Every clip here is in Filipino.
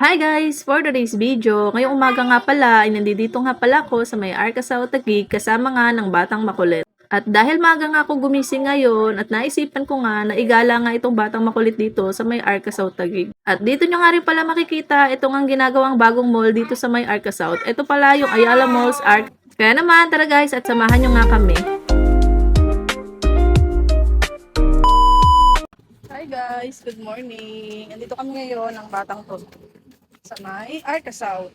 Hi guys! For today's video, ngayong umaga nga pala ay nandito nga pala ako sa may Arcasao Taguig kasama nga ng Batang Makulit. At dahil maaga nga ako gumising ngayon at naisipan ko nga na igala nga itong Batang Makulit dito sa may Arcasao Taguig. At dito nyo nga rin pala makikita itong ang ginagawang bagong mall dito sa may Arcasao. Ito pala yung Ayala Malls Arc. Kaya naman tara guys at samahan nyo nga kami. Hi guys! Good morning! Andito kami ngayon ng Batang to sa may Arcasao.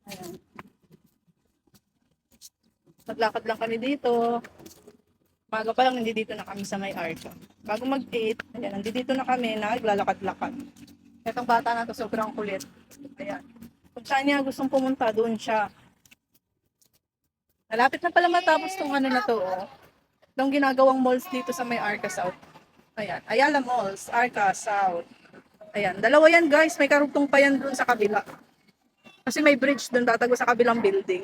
Ayan. Naglakad lang kami dito. Maga pa lang nandito na kami sa may Arca. Bago mag-8, ayan, nandito na kami, naglalakad-lakad. Itong bata na to sobrang kulit. Ayan. Kung saan niya gustong pumunta, doon siya. Malapit na pala matapos tong ano na to, oh. Itong ginagawang malls dito sa may Arcasao. Ayan, Ayala Malls, Arcasao. Ayan, dalawa yan guys, may karugtong pa yan doon sa kabila. Kasi may bridge doon tatago sa kabilang building.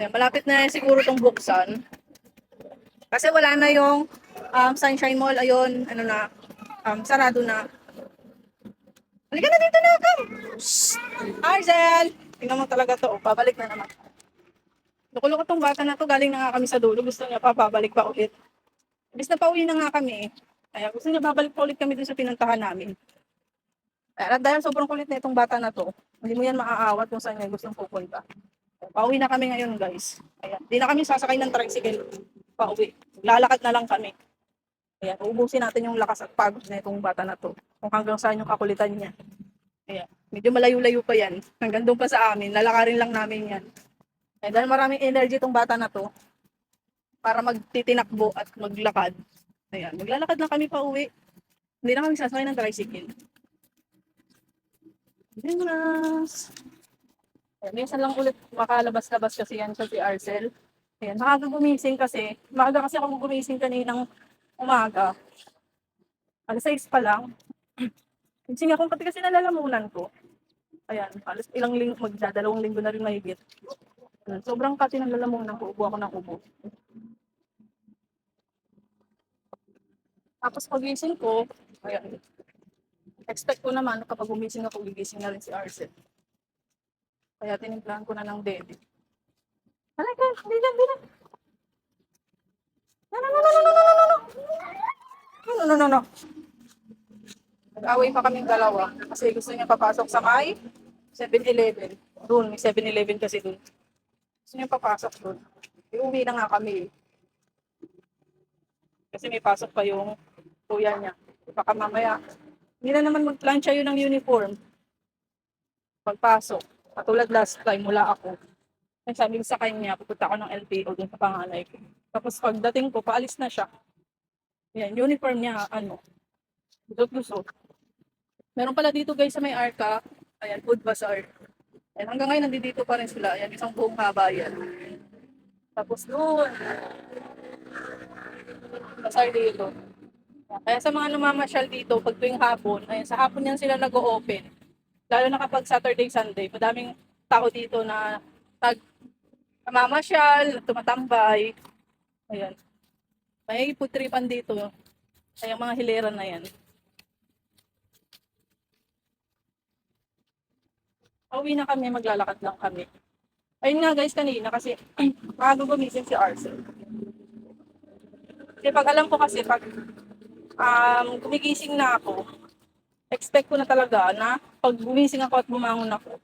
Ayan, malapit na siguro itong buksan. Kasi wala na yung Sunshine Mall. Ayun, ano na, sarado na. Halika na dito na, come! Arzel! Tingnan mo talaga to, oh, pabalik na naman. Lukulok itong bata na to, galing na nga kami sa dulo. Gusto niya pa, pabalik pa ulit. Ibig na pauwi na nga kami. Kaya gusto niya babalik pa ulit kami dun sa pinuntahan namin. At dahil sobrang kulit na itong bata na to, hindi mo yan maaawat kung saan niya gustong pupunta. Pauwi na kami ngayon guys. Ayan. Hindi na kami sasakay ng tricycle. Pauwi. Lalakad na lang kami. Ayan. Uubusin natin yung lakas at pagod na itong bata na to. Kung hanggang saan yung kakulitan niya. Ayan. Medyo malayo-layo pa yan. Hanggang doon pa sa amin. Lalakarin lang namin yan. Ayan. Dahil maraming energy itong bata na to. Para magtitinakbo at maglakad. Ayan. Maglalakad lang kami pauwi. Hindi na kami sasakay ng tricycle. Dimas. Minsan lang ulit makalabas-labas kasi yan sa si Arcel. Ayan, maaga gumising kasi. Maaga kasi ako gumising kaninang umaga. Alas 6 pa lang. Gising ako pati kasi nalalamunan ko. Ayan, halos ilang linggo, magdadalawang linggo na rin mahigit. Sobrang kasi nalalamunan ko, ubo ako ng ubo. Tapos pagising ko, ayan, expect ko naman kapag gumising ako, gigising na rin si Arcel. Kaya tinimplahan ko na ng dede. Halika, hindi na. No. Nag-away pa kaming dalawa kasi gusto niya papasok sa may 7-Eleven. Doon, may 7-Eleven kasi doon. Gusto niya papasok doon. Iuwi na nga kami. Kasi may pasok pa yung kuya niya. Baka mamaya, hindi na naman mag-plancha yun ng uniform. Pagpasok. Katulad last time, mula ako. Ay sabi ko sa kanya, pupunta ako ng LTO doon sa panganay ko. Tapos pagdating ko, paalis na siya. Yan, uniform niya, gusot-gusot. Meron pala dito guys sa may Arca, ayan, food bazaar. Ayan, hanggang ngayon nandito pa rin sila. Ayan, isang buong haba yan. Tapos doon, bazaar dito. Kaya sa mga namamasyal dito, pag tuwing hapon, ayan, sa hapon yan sila nag-o-open. Lalo na kapag Saturday, Sunday, madaming tao dito na namamasyal, tumatambay. Ayan. May food tripan dito. Ay, mga hilera na yan. Pauwi na kami, maglalakad lang kami. Ayun nga guys, kanina kasi bago gumising si Arcel. Kasi pag alam ko kasi, pag gumigising na ako, expect ko na talaga na pag gumising ako at bumangon ako,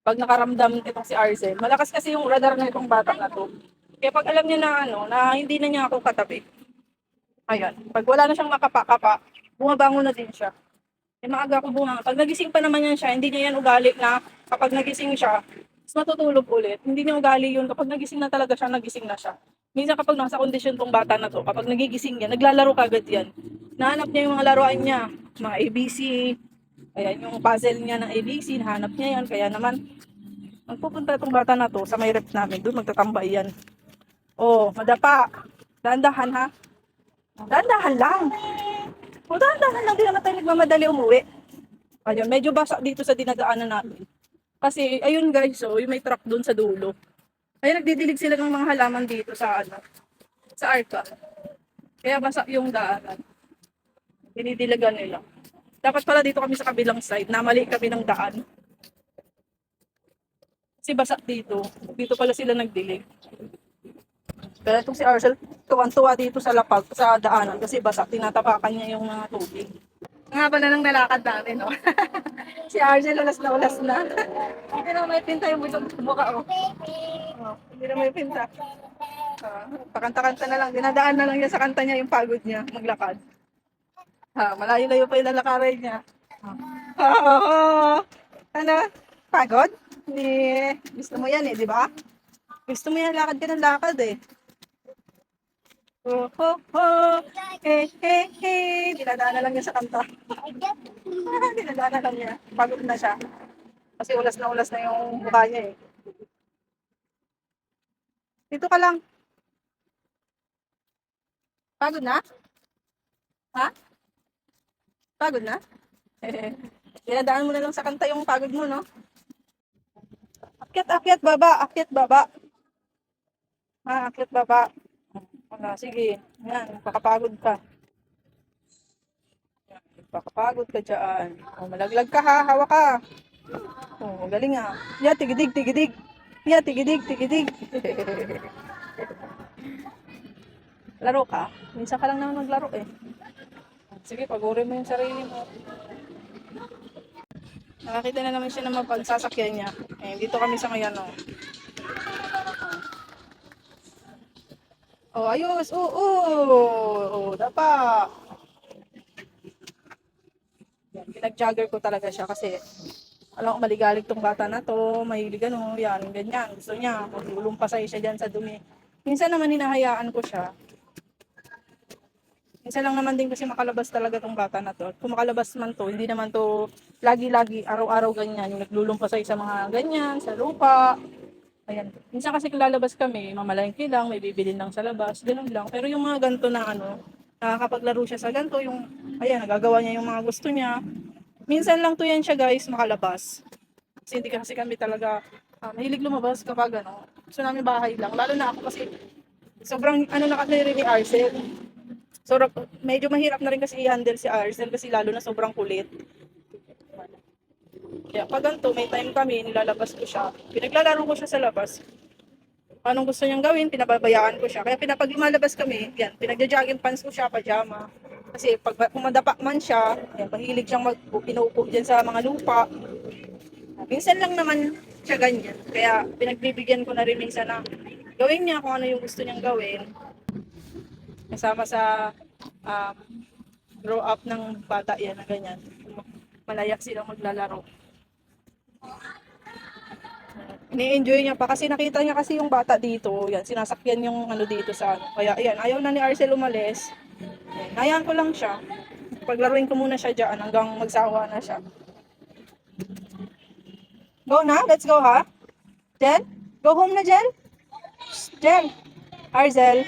pag nakaramdam itong si Arcel, malakas kasi yung radar na itong bata na to. Kaya pag alam niya na na hindi na niya ako katabi, ayan, pag wala na siyang makapa-kapa, bumabangon na din siya. Eh, maaga ako bumangon. Pag nagising pa naman yan siya, hindi niya yan ugali na kapag nagising siya, mas matutulog ulit. Hindi niya ugali yun. Kapag nagising na talaga siya, nagising na siya. Minsan kapag nasa kondisyon tong bata na to, kapag nagigising yan, naglalaro kagad yan. Nahanap niya yung mga laruan niya, mga ABC, ayan, yung puzzle niya ng ABC, nahanap niya yan. Kaya naman, magpupunta itong bata na to sa may rep namin, doon magtatambay yan. Oh, madapa. Dahan-dahan ha. Dahan-dahan lang. O dahan-dahan lang, di naman tayo nagmamadali umuwi. Ayun, medyo basa dito sa dinadaanan namin. Kasi, ayun guys, so, yung may truck doon sa dulo. Ayun, nagdidilig sila ng mga halaman dito sa sa Arca. Kaya basa yung daanan. Dinidilagan nila. Dapat pala dito kami sa kabilang side. Namali kami ng daan. Kasi basa dito. Dito pala sila nagdilig. Pero itong si Arcel, tuwan-tuwa dito sa lapag, sa daanan. Kasi basa, tinatapakan niya yung mga tubig. Nga ba na nang nalakad namin, no? Si Arcel, ulas na. Hindi na may pinta yung buka, oh. Oh, hindi na may pinta. Pakanta-kanta na lang. Dinadaan na lang niya sa kanta niya yung pagod niya, maglakad. Malayo-layo pa yung lalakarin niya. Ano? Pagod? Hindi. Gusto mo yan eh, di ba? Gusto mo yan, lakad ka ng lakad eh. Oh, oh, oh. Hey, hey, hey. Dinadaan na lang niya sa kanta. Dinadaan na lang niya. Pagod na siya. Kasi ulas na yung mukha niya eh. Dito ka lang. Pagod na? Ha? Pagod na? Dinadaan mo na lang sa kanta yung pagod mo, no? Akyat, akyat, baba. Akyat, baba. Akyat, baba. Wala, sige. Yan, pakapagod ka. Pakapagod ka dyan. Malaglag ka ha, hawa ka. Galing ah. Ya, tigidig, tigidig. Ya, tigidig, tigidig. Laro ka? Minsan ka lang naman maglaro eh. Sige, pagurin mo yung sarili mo. Nakakita na naman siya ng mapagsasakyan niya. Dito kami sa ngayon, oh. Ayos. Dapa. Pinag-jogger ko talaga siya kasi alam ko maligalig tong bata na to, mahilig yan, ganyan. Gusto niya, maglulumpasay siya dyan sa dumi. Minsan naman hinahayaan ko siya. Minsan lang naman din kasi makalabas talaga tong bata na to. Kung makalabas man to, hindi naman to lagi-lagi, araw-araw ganyan. Yung naglulumpasay sa mga ganyan, sa lupa. Ayan. Minsan kasi kung lalabas kami, mamalengke lang, may bibilin lang sa labas, ganoon lang. Pero yung mga ganito na nakakapaglaro siya sa ganito, yung, ayan, nagagawa niya yung mga gusto niya. Minsan lang to yan siya guys, makalabas. Kasi hindi kasi kami talaga, mahilig lumabas kapag gusto namin bahay lang. Lalo na ako kasi, sobrang na kasi rin ni Arcel. So, medyo mahirap na rin kasi i-handle si Arcel kasi lalo na sobrang kulit. Kaya pag ganito, may time kami, nilalabas ko siya. Pinaglalaro ko siya sa labas. Anong gusto niyang gawin, pinababayaan ko siya. Kaya pag lumalabas kami, yan, pinagja-jogging pants ko siya, pajama. Kasi pag kumadapak man siya, yan, mahilig siyang pinuupo dyan sa mga lupa. Minsan lang naman siya ganyan. Kaya pinagbibigyan ko na rin minsan na gawin niya kung ano yung gusto niyang gawin. Kasama sa grow up ng bata yan na ganyan. Malayak silang maglalaro. Ini-enjoy niya pa kasi nakita niya kasi yung bata dito. Yan, sinasakyan yung dito sa Kaya ayan, ayaw na ni Arcel umalis. Hayaan ko lang siya. Paglaruin ko muna siya dyan hanggang magsawa na siya. Go na, let's go ha. Jen, go home na Jen. Jen, Arcel.